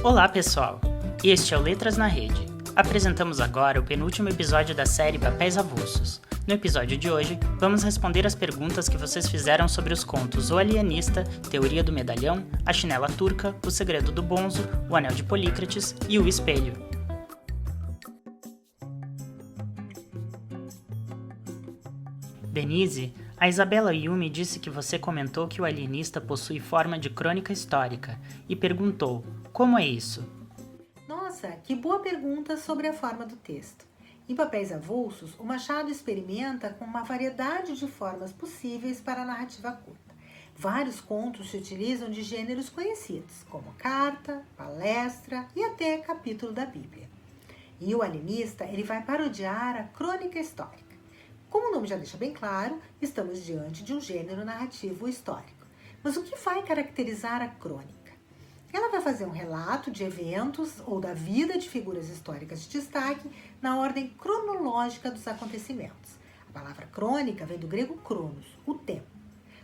Olá, pessoal! Este é o Letras na Rede. Apresentamos agora o penúltimo episódio da série Papéis Avulsos. No episódio de hoje, vamos responder as perguntas que vocês fizeram sobre os contos O Alienista, Teoria do Medalhão, A Chinela Turca, O Segredo do Bonzo, O Anel de Polícrates e O Espelho. Denise, a Isabela Yumi disse que você comentou que o alienista possui forma de crônica histórica e perguntou: como é isso? Nossa, que boa pergunta sobre a forma do texto. Em Papéis Avulsos, o Machado experimenta com uma variedade de formas possíveis para a narrativa curta. Vários contos se utilizam de gêneros conhecidos, como carta, palestra e até capítulo da Bíblia. E o alienista, ele vai parodiar a crônica histórica. Como o nome já deixa bem claro, estamos diante de um gênero narrativo histórico. Mas o que vai caracterizar a crônica? Ela vai fazer um relato de eventos ou da vida de figuras históricas de destaque na ordem cronológica dos acontecimentos. A palavra crônica vem do grego cronos, o tempo.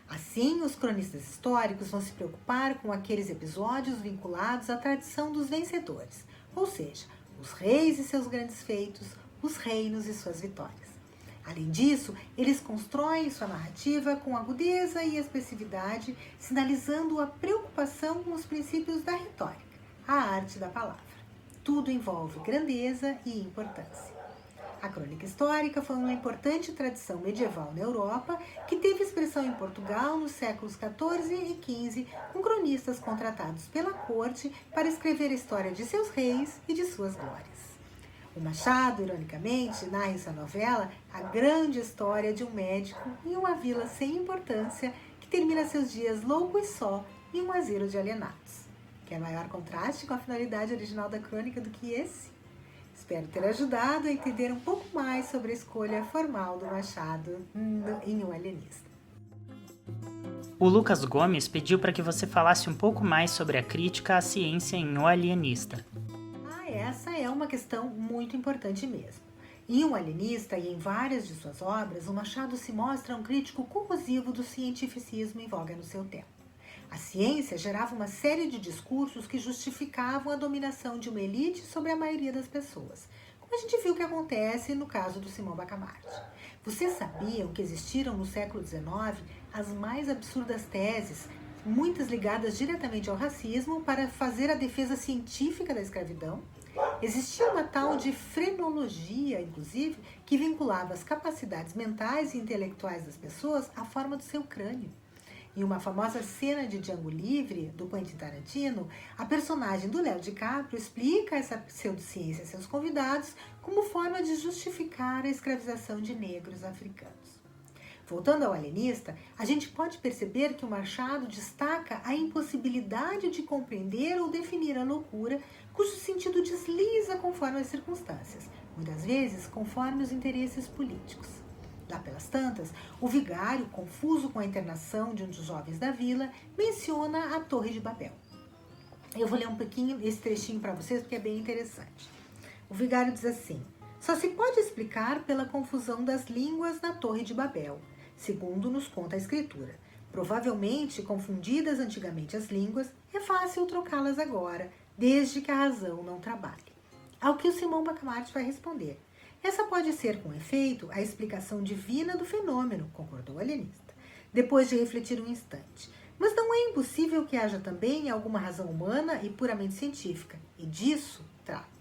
Assim, os cronistas históricos vão se preocupar com aqueles episódios vinculados à tradição dos vencedores, ou seja, os reis e seus grandes feitos, os reinos e suas vitórias. Além disso, eles constroem sua narrativa com agudeza e expressividade, sinalizando a preocupação com os princípios da retórica, a arte da palavra. Tudo envolve grandeza e importância. A crônica histórica foi uma importante tradição medieval na Europa que teve expressão em Portugal nos séculos XIV e XV, com cronistas contratados pela corte para escrever a história de seus reis e de suas glórias. O Machado, ironicamente, narra em sua novela a grande história de um médico em uma vila sem importância que termina seus dias louco e só em um asilo de alienados. Quer maior contraste com a finalidade original da crônica do que esse? Espero ter ajudado a entender um pouco mais sobre a escolha formal do Machado em O Alienista. O Lucas Gomes pediu para que você falasse um pouco mais sobre a crítica à ciência em O Alienista. Essa é uma questão muito importante mesmo. Em O Alienista e em várias de suas obras, o Machado se mostra um crítico corrosivo do cientificismo em voga no seu tempo. A ciência gerava uma série de discursos que justificavam a dominação de uma elite sobre a maioria das pessoas, como a gente viu que acontece no caso do Simão Bacamarte. Vocês sabiam que existiram no século XIX as mais absurdas teses, muitas ligadas diretamente ao racismo, para fazer a defesa científica da escravidão? Existia uma tal de frenologia, inclusive, que vinculava as capacidades mentais e intelectuais das pessoas à forma do seu crânio. Em uma famosa cena de Django Livre, do Quentin Tarantino, a personagem do Léo DiCaprio explica essa pseudociência a seus convidados como forma de justificar a escravização de negros africanos. Voltando ao alienista, a gente pode perceber que o Machado destaca a impossibilidade de compreender ou definir a loucura, cujo sentido desliza conforme as circunstâncias, muitas vezes conforme os interesses políticos. Lá pelas tantas, o vigário, confuso com a internação de um dos jovens da vila, menciona a Torre de Babel. Eu vou ler um pouquinho esse trechinho para vocês porque é bem interessante. O vigário diz assim: só se pode explicar pela confusão das línguas na Torre de Babel, segundo nos conta a Escritura. Provavelmente, confundidas antigamente as línguas, é fácil trocá-las agora, desde que a razão não trabalhe. Ao que o Simão Bacamarte vai responder: essa pode ser, com efeito, a explicação divina do fenômeno, concordou o alienista, depois de refletir um instante. Mas não é impossível que haja também alguma razão humana e puramente científica, e disso trato.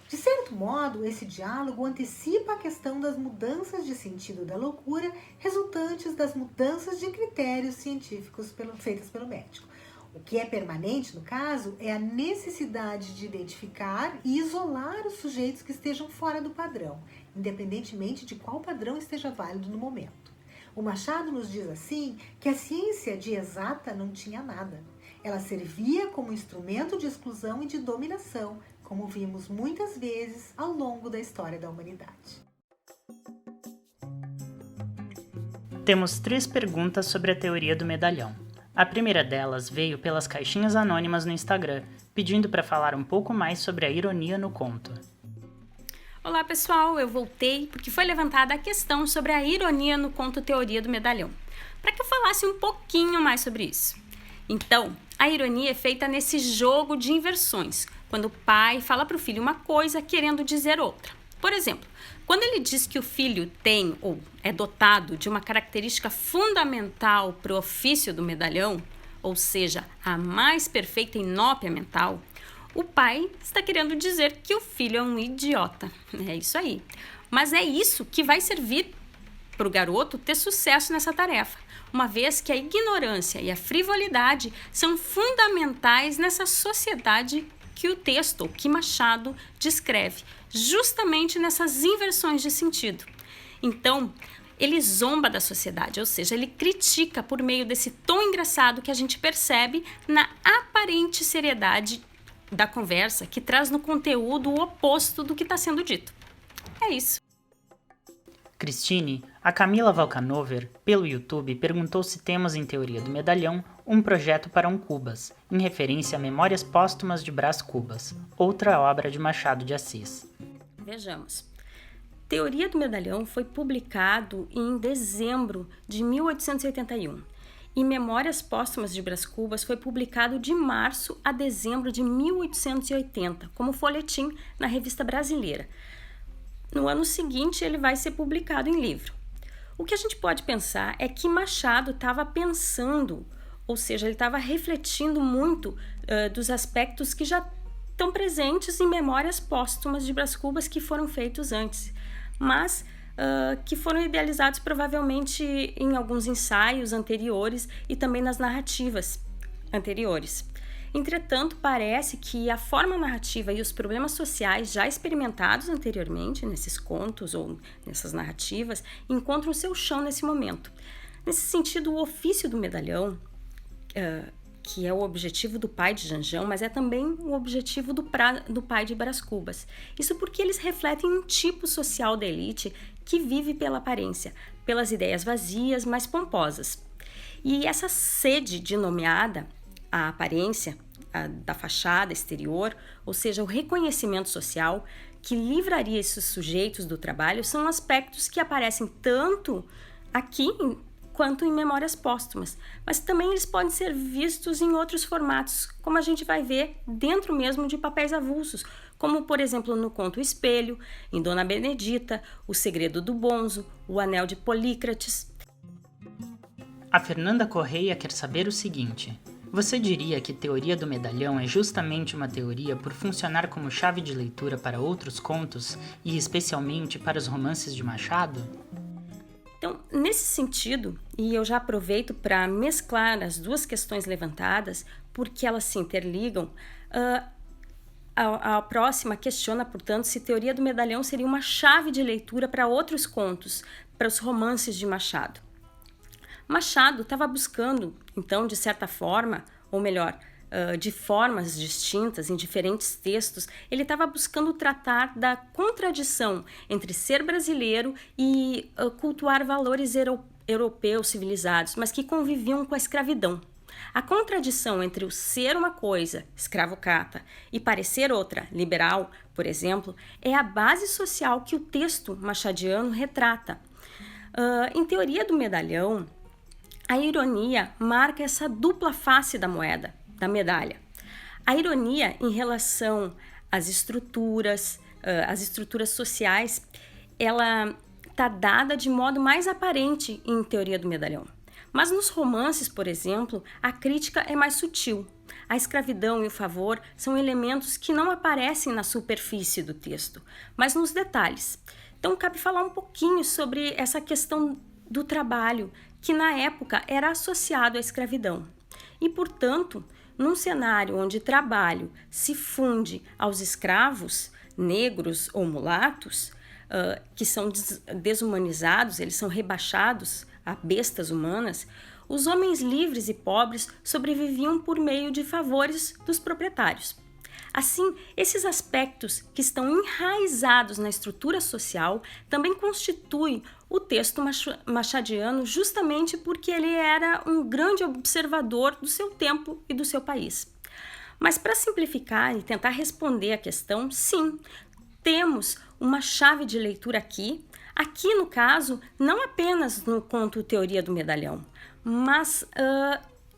De certo modo, esse diálogo antecipa a questão das mudanças de sentido da loucura resultantes das mudanças de critérios científicos feitas pelo médico. O que é permanente, no caso, é a necessidade de identificar e isolar os sujeitos que estejam fora do padrão, independentemente de qual padrão esteja válido no momento. O Machado nos diz assim que a ciência de exata não tinha nada. Ela servia como instrumento de exclusão e de dominação, como vimos muitas vezes ao longo da história da humanidade. Temos 3 perguntas sobre a teoria do medalhão. A primeira delas veio pelas caixinhas anônimas no Instagram, pedindo para falar um pouco mais sobre a ironia no conto. Olá pessoal, eu voltei porque foi levantada a questão sobre a ironia no conto Teoria do Medalhão, para que eu falasse um pouquinho mais sobre isso. Então, a A ironia é feita nesse jogo de inversões, quando o pai fala para o filho uma coisa querendo dizer outra. Por exemplo, quando ele diz que o filho tem ou é dotado de uma característica fundamental para o ofício do medalhão, ou seja, a mais perfeita inópia mental, o pai está querendo dizer que o filho é um idiota. É isso aí. Mas é isso que vai servir para o garoto ter sucesso nessa tarefa, uma vez que a ignorância e a frivolidade são fundamentais nessa sociedade que o texto, que Machado descreve, justamente nessas inversões de sentido. Então, ele zomba da sociedade, ou seja, ele critica por meio desse tom engraçado que a gente percebe na aparente seriedade da conversa, que traz no conteúdo o oposto do que está sendo dito. É isso. Cristine, a Camila Valcanover, pelo YouTube, perguntou se temos em Teoria do Medalhão um projeto para um Cubas, em referência a Memórias Póstumas de Brás Cubas, outra obra de Machado de Assis. Vejamos. Teoria do Medalhão foi publicado em dezembro de 1881 e Memórias Póstumas de Brás Cubas foi publicado de março a dezembro de 1880 como folhetim na Revista Brasileira. No ano seguinte, ele vai ser publicado em livro. O que a gente pode pensar é que Machado estava pensando, ou seja, ele estava refletindo muito dos aspectos que já estão presentes em Memórias Póstumas de Brás Cubas que foram feitos antes, mas que foram idealizados provavelmente em alguns ensaios anteriores e também nas narrativas anteriores. Entretanto, parece que a forma narrativa e os problemas sociais já experimentados anteriormente nesses contos ou nessas narrativas encontram seu chão nesse momento. Nesse sentido, o ofício do medalhão, que é o objetivo do pai de Janjão, mas é também o objetivo do pai de Brás Cubas. Isso porque eles refletem um tipo social da elite que vive pela aparência, pelas ideias vazias, mas pomposas. E essa sede denominada a aparência da fachada exterior, ou seja, o reconhecimento social que livraria esses sujeitos do trabalho, são aspectos que aparecem tanto aqui quanto em Memórias Póstumas, mas também eles podem ser vistos em outros formatos, como a gente vai ver dentro mesmo de papéis avulsos, como por exemplo no conto O Espelho, em Dona Benedita, O Segredo do Bonzo, O Anel de Polícrates. A Fernanda Correia quer saber o seguinte: você diria que Teoria do Medalhão é justamente uma teoria por funcionar como chave de leitura para outros contos e especialmente para os romances de Machado? Então, nesse sentido, e eu já aproveito para mesclar as duas questões levantadas, porque elas se interligam, a próxima questiona, portanto, se Teoria do Medalhão seria uma chave de leitura para outros contos, para os romances de Machado. Machado estava buscando, então, de certa forma, ou melhor, de formas distintas em diferentes textos, ele estava buscando tratar da contradição entre ser brasileiro e cultuar valores europeus civilizados, mas que conviviam com a escravidão. A contradição entre o ser uma coisa, escravocrata, e parecer outra, liberal, por exemplo, é a base social que o texto machadiano retrata. Em Teoria do Medalhão, a ironia marca essa dupla face da moeda, da medalha. A ironia em relação às estruturas sociais, ela está dada de modo mais aparente em Teoria do Medalhão. Mas nos romances, por exemplo, a crítica é mais sutil. A escravidão e o favor são elementos que não aparecem na superfície do texto, mas nos detalhes. Então, cabe falar um pouquinho sobre essa questão do trabalho, que na época era associado à escravidão. E, portanto, num cenário onde trabalho se funde aos escravos, negros ou mulatos, que são desumanizados, eles são rebaixados a bestas humanas, os homens livres e pobres sobreviviam por meio de favores dos proprietários. Assim, esses aspectos que estão enraizados na estrutura social também constituem o texto machadiano justamente porque ele era um grande observador do seu tempo e do seu país. Mas para simplificar e tentar responder a questão, sim, temos uma chave de leitura aqui no caso, não apenas no conto Teoria do Medalhão, mas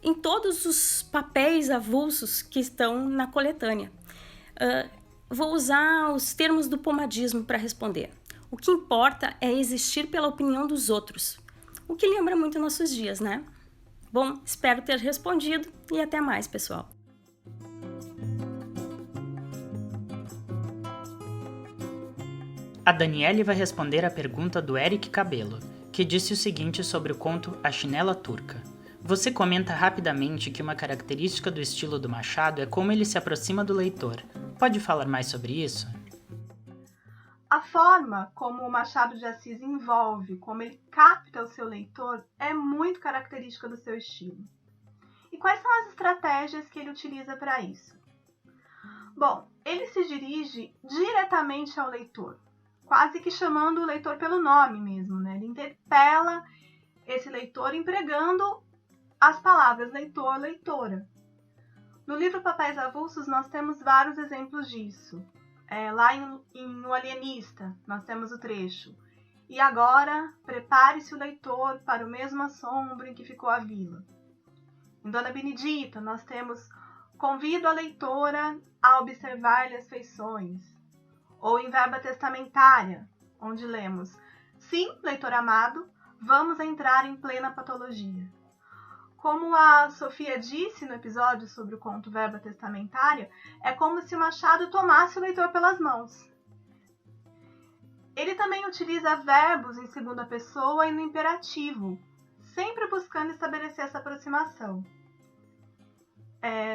em todos os papéis avulsos que estão na coletânea. Vou usar os termos do pomadismo para responder. O que importa é existir pela opinião dos outros, o que lembra muito nossos dias, né? Bom, espero ter respondido e até mais, pessoal. A Daniele vai responder a pergunta do Eric Cabelo, que disse o seguinte sobre o conto A Chinela Turca. Você comenta rapidamente que uma característica do estilo do Machado é como ele se aproxima do leitor. Pode falar mais sobre isso? A forma como o Machado de Assis envolve, como ele capta o seu leitor, é muito característica do seu estilo. E quais são as estratégias que ele utiliza para isso? Bom, ele se dirige diretamente ao leitor, quase que chamando o leitor pelo nome mesmo, né? Ele interpela esse leitor empregando as palavras leitor, leitora. No livro Papéis Avulsos nós temos vários exemplos disso. Lá em O Alienista nós temos o trecho: e agora prepare-se o leitor para o mesmo assombro em que ficou a vila. Em Dona Benedita nós temos: convido a leitora a observar-lhe as feições. Ou em Verba Testamentária, onde lemos: sim, leitor amado, vamos entrar em plena patologia. Como a Sofia disse no episódio sobre o conto Verba Testamentária, é como se o Machado tomasse o leitor pelas mãos. Ele também utiliza verbos em segunda pessoa e no imperativo, sempre buscando estabelecer essa aproximação.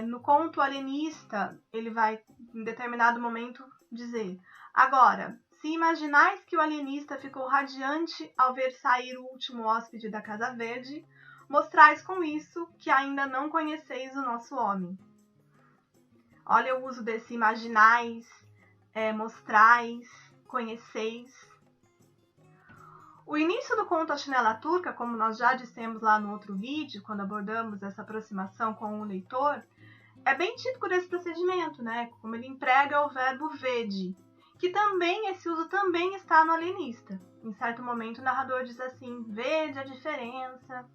No conto Alienista, ele vai, em determinado momento, dizer: agora, se imaginais que o alienista ficou radiante ao ver sair o último hóspede da Casa Verde, mostrais com isso que ainda não conheceis o nosso homem. Olha o uso desse imaginais, mostrais, conheceis. O início do conto A Chinela Turca, como nós já dissemos lá no outro vídeo, quando abordamos essa aproximação com o leitor, é bem típico desse procedimento, né? Como ele emprega o verbo vede, que também, esse uso também está no Alienista. Em certo momento o narrador diz assim: vede a diferença.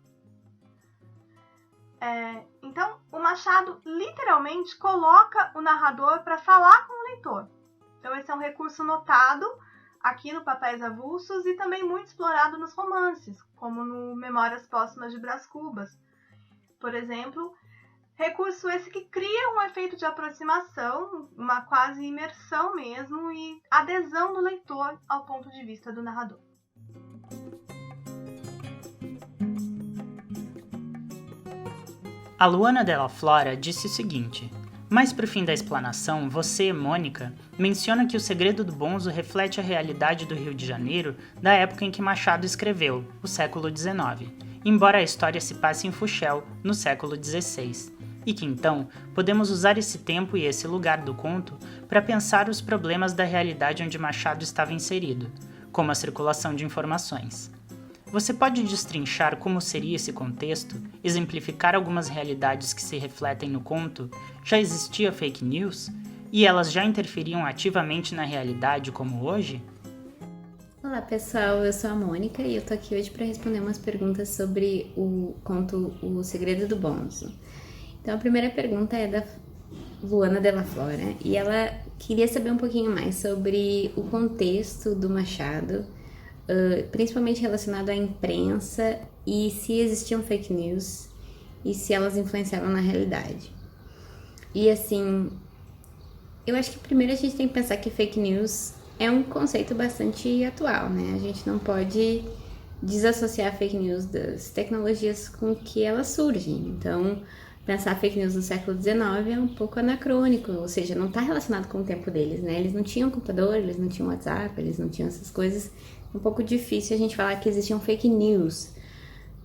Então, o Machado literalmente coloca o narrador para falar com o leitor. Então, esse é um recurso notado aqui no Papéis Avulsos e também muito explorado nos romances, como no Memórias Póstumas de Brás Cubas. Por exemplo, recurso esse que cria um efeito de aproximação, uma quase imersão mesmo e adesão do leitor ao ponto de vista do narrador. A Luana Della Flora disse o seguinte: mais pro fim da explanação, você, Mônica, menciona que o Segredo do Bonzo reflete a realidade do Rio de Janeiro da época em que Machado escreveu, o século XIX, embora a história se passe em Fuxel, no século XVI, e que então podemos usar esse tempo e esse lugar do conto para pensar os problemas da realidade onde Machado estava inserido, como a circulação de informações. Você pode destrinchar como seria esse contexto, exemplificar algumas realidades que se refletem no conto? Já existia fake news? E elas já interferiam ativamente na realidade como hoje? Olá pessoal, eu sou a Mônica e eu tô aqui hoje para responder umas perguntas sobre o conto O Segredo do Bonzo. Então a primeira pergunta é da Luana Della Flora e ela queria saber um pouquinho mais sobre o contexto do Machado, principalmente relacionado à imprensa e se existiam fake news e se elas influenciavam na realidade. E assim, eu acho que primeiro a gente tem que pensar que fake news é um conceito bastante atual, né? A gente não pode desassociar fake news das tecnologias com que elas surgem. Então, pensar fake news no século XIX é um pouco anacrônico, ou seja, não está relacionado com o tempo deles, né? Eles não tinham computador, eles não tinham WhatsApp, eles não tinham essas coisas. É um pouco difícil a gente falar que existiam fake news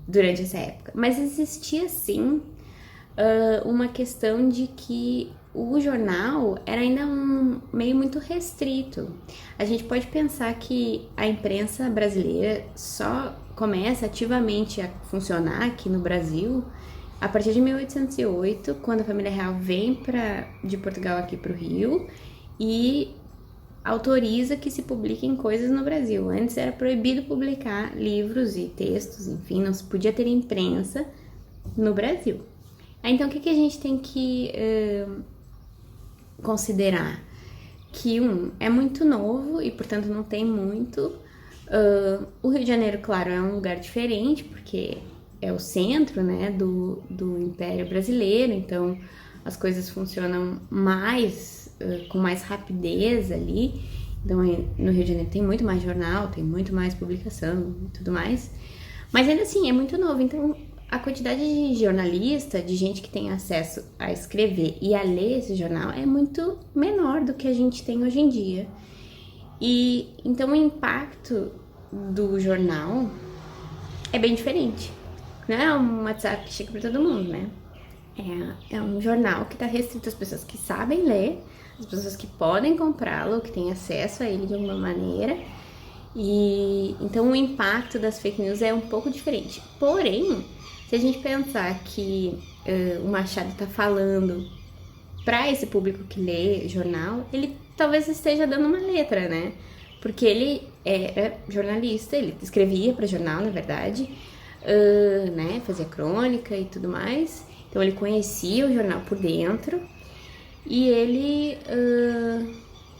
durante essa época. Mas existia, sim, uma questão de que o jornal era ainda um meio muito restrito. A gente pode pensar que a imprensa brasileira só começa ativamente a funcionar aqui no Brasil a partir de 1808, quando a família real vem de Portugal aqui para o Rio e autoriza que se publiquem coisas no Brasil. Antes era proibido publicar livros e textos, enfim, não se podia ter imprensa no Brasil. Então, o que a gente tem que considerar? Que é muito novo e, portanto, não tem muito. O Rio de Janeiro, claro, é um lugar diferente, porque é o centro, né, do Império Brasileiro, então as coisas funcionam mais, com mais rapidez ali. Então, no Rio de Janeiro tem muito mais jornal, tem muito mais publicação e tudo mais. Mas ainda assim, é muito novo, então a quantidade de jornalista, de gente que tem acesso a escrever e a ler esse jornal é muito menor do que a gente tem hoje em dia. E então o impacto do jornal é bem diferente. Não é um WhatsApp que chega para todo mundo, né? É um jornal que está restrito às pessoas que sabem ler, às pessoas que podem comprá-lo, que têm acesso a ele de alguma maneira. E então o impacto das fake news é um pouco diferente. Porém, se a gente pensar que o Machado está falando para esse público que lê jornal, ele talvez esteja dando uma letra, né? Porque ele era jornalista, ele escrevia para jornal, na verdade, né? Fazia crônica e tudo mais. Então ele conhecia o jornal por dentro e ele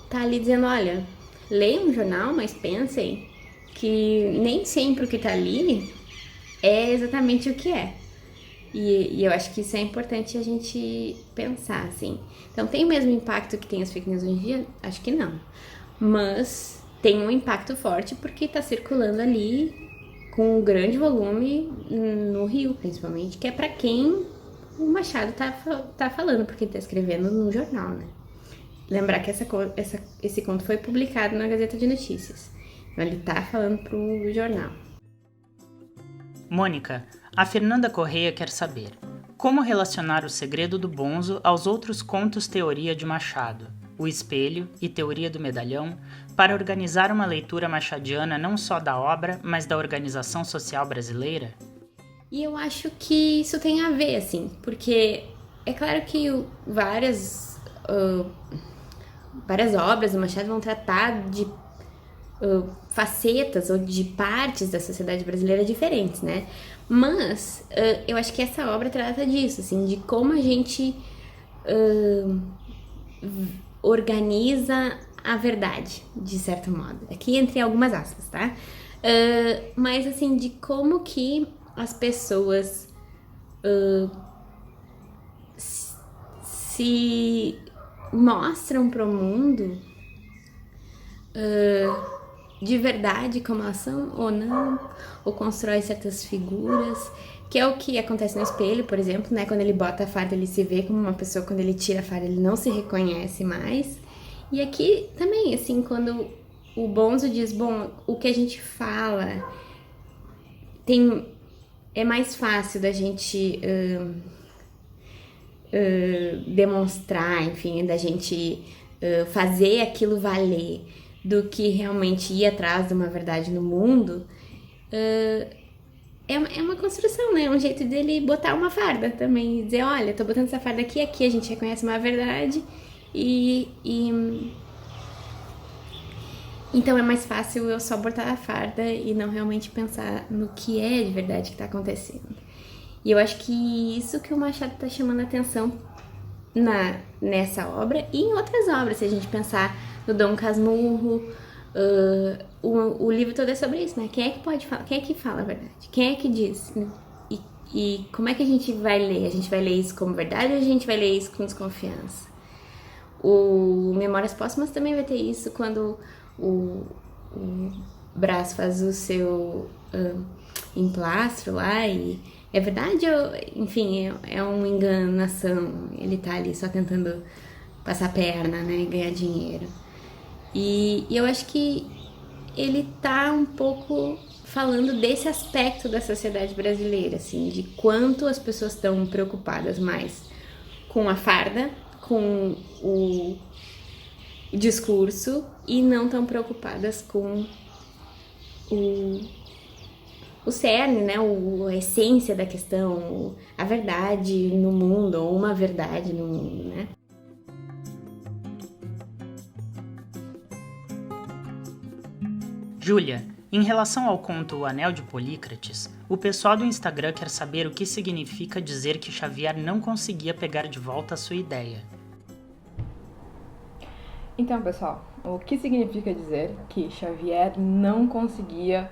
tá ali dizendo, olha, leiam um jornal, mas pensem que nem sempre o que tá ali é exatamente o que é. E eu acho que isso é importante a gente pensar, assim. Então, tem o mesmo impacto que tem as fake news hoje em dia? Acho que não. Mas tem um impacto forte porque tá circulando ali com um grande volume no Rio, principalmente, que é para quem o Machado tá falando, porque ele tá escrevendo no jornal, né? Lembrar que esse conto foi publicado na Gazeta de Notícias. Então, ele tá falando pro jornal. Mônica, a Fernanda Correia quer saber como relacionar O Segredo do Bonzo aos outros contos teoria de Machado, O Espelho e Teoria do Medalhão, para organizar uma leitura machadiana não só da obra, mas da organização social brasileira? E eu acho que isso tem a ver, assim, porque é claro que várias obras do Machado vão tratar de facetas ou de partes da sociedade brasileira diferentes, né? Mas eu acho que essa obra trata disso, assim, de como a gente organiza a verdade, de certo modo. Aqui entre algumas aspas, tá? Mas, assim, de como que as pessoas se mostram para o mundo de verdade como elas são ou não, ou constrói certas figuras, que é o que acontece no espelho, por exemplo, né? Quando ele bota a farda, ele se vê como uma pessoa, quando ele tira a farda, ele não se reconhece mais. E aqui também, assim, quando o Bonzo diz, bom, o que a gente fala é mais fácil da gente demonstrar, enfim, da gente fazer aquilo valer, do que realmente ir atrás de uma verdade no mundo, é uma construção, né? É um jeito dele botar uma farda também e dizer, olha, tô botando essa farda aqui a gente reconhece uma verdade então é mais fácil eu só botar a farda e não realmente pensar no que é de verdade que tá acontecendo. E eu acho que isso que o Machado tá chamando a atenção nessa obra e em outras obras, se a gente pensar no Dom Casmurro, o livro todo é sobre isso, né? Quem é que pode falar? Quem é que fala a verdade? Quem é que diz? E como é que a gente vai ler? A gente vai ler isso como verdade ou a gente vai ler isso com desconfiança? O Memórias Póstumas também vai ter isso quando o Brás faz o seu emplastro lá e é verdade ou, enfim, é uma enganação, ele tá ali só tentando passar a perna, né, e ganhar dinheiro. E eu acho que ele tá um pouco falando desse aspecto da sociedade brasileira, assim, de quanto as pessoas estão preocupadas mais com a farda, com o discurso e não tão preocupadas com o cerne, né, a essência da questão, a verdade no mundo, ou uma verdade no mundo, né? Júlia, em relação ao conto O Anel de Polícrates, O pessoal do Instagram quer saber o que significa dizer que Xavier não conseguia pegar de volta a sua ideia. Então, pessoal, o que significa dizer que Xavier não conseguia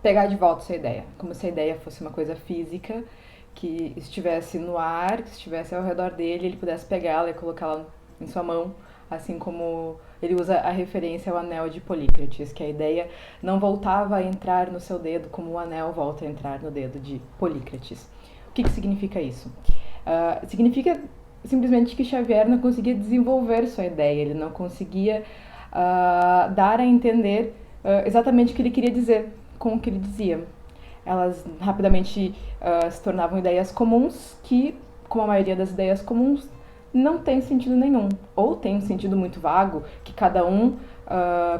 pegar de volta sua ideia? Como se a ideia fosse uma coisa física, que estivesse no ar, que estivesse ao redor dele, ele pudesse pegá-la e colocá-la em sua mão, assim como ele usa a referência ao anel de Polícrates, que a ideia não voltava a entrar no seu dedo como o anel volta a entrar no dedo de Polícrates. O que significa isso? Significa simplesmente que Xavier não conseguia desenvolver sua ideia, ele não conseguia dar a entender exatamente o que ele queria dizer com o que ele dizia. Elas rapidamente se tornavam ideias comuns que, como a maioria das ideias comuns, não tem sentido nenhum, ou tem um sentido muito vago, que cada um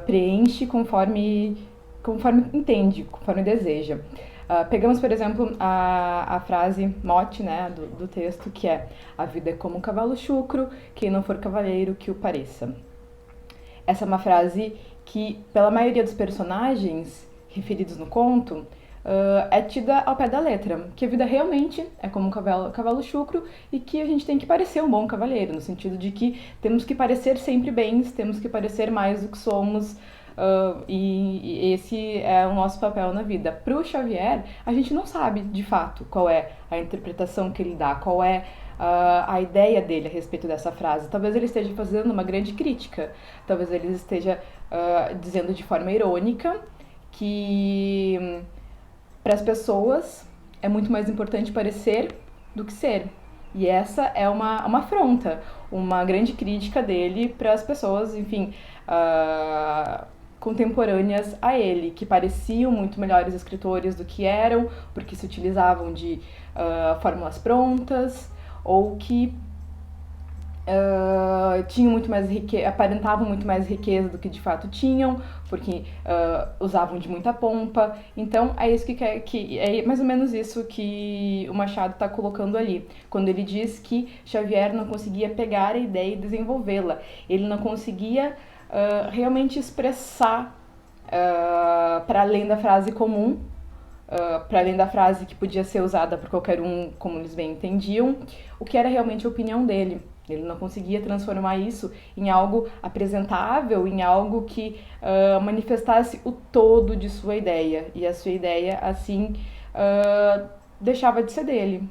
preenche conforme entende, conforme deseja. Pegamos, por exemplo, a frase mote, né, do texto, que é: a vida é como um cavalo chucro, quem não for cavaleiro que o pareça. Essa é uma frase que, pela maioria dos personagens referidos no conto, é tida ao pé da letra, que a vida realmente é como um cavalo chucro e que a gente tem que parecer um bom cavaleiro, no sentido de que temos que parecer sempre bens, temos que parecer mais do que somos, e esse é o nosso papel na vida. Para o Xavier, a gente não sabe de fato qual é a interpretação que ele dá, qual é a ideia dele a respeito dessa frase. Talvez ele esteja fazendo uma grande crítica, talvez ele esteja dizendo de forma irônica que para as pessoas é muito mais importante parecer do que ser. E essa é uma afronta, uma grande crítica dele para as pessoas, enfim, contemporâneas a ele, que pareciam muito melhores escritores do que eram, porque se utilizavam de fórmulas prontas, ou que tinham muito mais aparentavam muito mais riqueza do que de fato tinham, porque usavam de muita pompa. Então é isso que é mais ou menos isso que o Machado está colocando ali, quando ele diz que Xavier não conseguia pegar a ideia e desenvolvê-la, ele não conseguia realmente expressar para além da frase comum, para além da frase que podia ser usada por qualquer um, como eles bem entendiam, o que era realmente a opinião dele. Ele não conseguia transformar isso em algo apresentável, em algo que manifestasse o todo de sua ideia. E a sua ideia, assim, deixava de ser dele.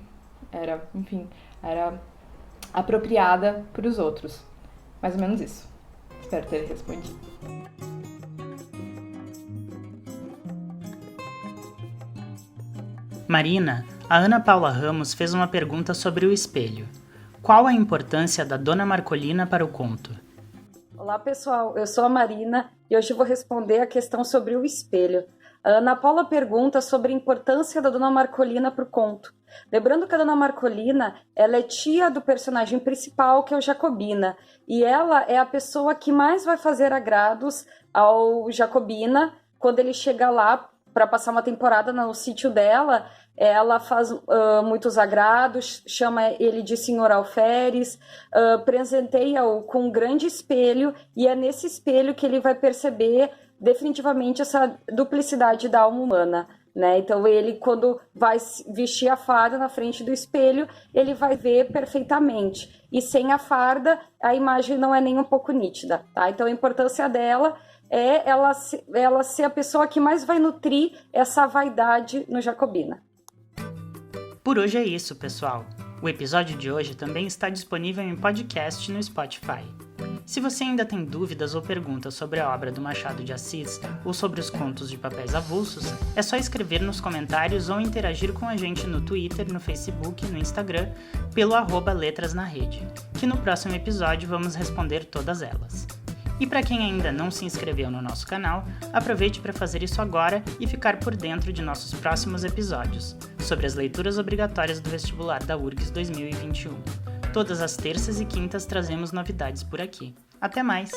Era apropriada para os outros. Mais ou menos isso. Espero ter respondido. Marina, a Ana Paula Ramos fez uma pergunta sobre o espelho. Qual a importância da Dona Marcolina para o conto? Olá pessoal, eu sou a Marina e hoje vou responder a questão sobre o espelho. A Ana Paula pergunta sobre a importância da Dona Marcolina para o conto. Lembrando que a Dona Marcolina, ela é tia do personagem principal, que é o Jacobina, e ela é a pessoa que mais vai fazer agrados ao Jacobina quando ele chega lá para passar uma temporada no sítio dela. Ela faz muitos agrados, chama ele de Senhor Alferes, presenteia-o com um grande espelho, e é nesse espelho que ele vai perceber definitivamente essa duplicidade da alma humana, né? Então ele, quando vai vestir a farda na frente do espelho, ele vai ver perfeitamente, e sem a farda a imagem não é nem um pouco nítida, tá? Então a importância dela é ela ser a pessoa que mais vai nutrir essa vaidade no Jacobina. Por hoje é isso, pessoal. O episódio de hoje também está disponível em podcast no Spotify. Se você ainda tem dúvidas ou perguntas sobre a obra do Machado de Assis ou sobre os contos de papéis avulsos, é só escrever nos comentários ou interagir com a gente no Twitter, no Facebook, no Instagram, pelo @letrasnarede, que no próximo episódio vamos responder todas elas. E para quem ainda não se inscreveu no nosso canal, aproveite para fazer isso agora e ficar por dentro de nossos próximos episódios, sobre as leituras obrigatórias do vestibular da URGS 2021. Todas as terças e quintas trazemos novidades por aqui. Até mais!